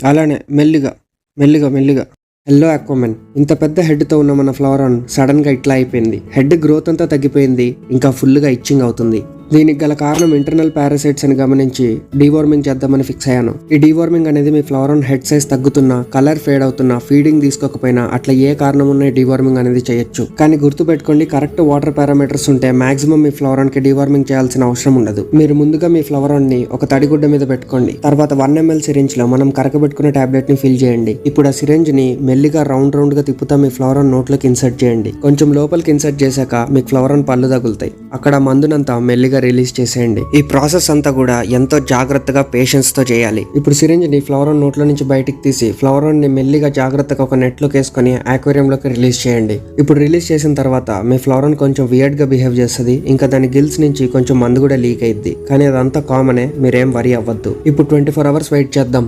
అలానే మెల్లిగా, మెల్లిగా, మెల్లిగా. హలో అక్వామన్, ఇంత పెద్ద హెడ్తో ఉన్న మన ఫ్లవరాన్ సడన్గా ఇట్లా అయిపోయింది. హెడ్ గ్రోత్ అంతా తగ్గిపోయింది, ఇంకా ఫుల్గా ఇచ్చింగ్ అవుతుంది. దీనికి గల కారణం ఇంటర్నల్ పారాసైట్స్ అని గమనించి డీవార్మింగ్ చేద్దామని ఫిక్స్ అయ్యాను. ఈ డీవార్మింగ్ అనేది మీ ఫ్లవరాన్ హెడ్ సైజ్ తగ్గుతున్నా, కలర్ ఫేడ్ అవుతున్నా, ఫీడింగ్ తీసుకోకపోయినా అట్లా ఏ కారణం ఉన్న డీవార్మింగ్ అనేది చేయొచ్చు. కానీ గుర్తుపెట్టుకోండి, కరెక్ట్ వాటర్ పారామీటర్స్ ఉంటే మాక్సిమం మీ ఫ్లవరాన్ కి డీవార్మింగ్ చేయాల్సిన అవసరం ఉండదు. మీరు ముందుగా మీ ఫ్లవరాన్ ని ఒక తడిగుడ్డ మీద పెట్టుకోండి. తర్వాత 1 ml సిరింజ్ లో మనం కరకబెట్టుకునే టాబ్లెట్ ని ఫిల్ చేయండి. ఇప్పుడు ఆ సిరింజ్ ని మెల్లిగా రౌండ్ గా తిప్పుతా మీ ఫ్లవరాన్ నోట్లోకి ఇన్సర్ట్ చేయండి. కొంచెం లోపలికి ఇన్సర్ట్ చేశాక మీకు ఫ్లవరాన్ పళ్ళు తగులుతాయి. అక్కడ మందునంతా మెల్లిగా రిలీజ్ చేసేయండి. ఈ ప్రాసెస్ అంతా కూడా ఎంతో జాగ్రత్తగా పేషెన్స్ తో చేయాలి. ఇప్పుడు సిరింజ్ ని ఫ్లవరాన్ నోట్లో నుంచి బయటికి తీసి ఫ్లవరాన్ ని మెల్లిగా జాగ్రత్తగా ఒక నెట్ లోకి వేసుకుని ఆక్వేరియం లోకి రిలీజ్ చేయండి. ఇప్పుడు రిలీజ్ చేసిన తర్వాత మీ ఫ్లవరాన్ కొంచెం వియర్డ్ గా బిహేవ్ చేస్తుంది. ఇంకా దాని గిల్స్ నుంచి కొంచెం మందు కూడా లీక్ అయింది. కానీ అదంతా కామనే, మీరేం వరీ అవ్వద్దు. ఇప్పుడు 24 hours వెయిట్ చేద్దాం.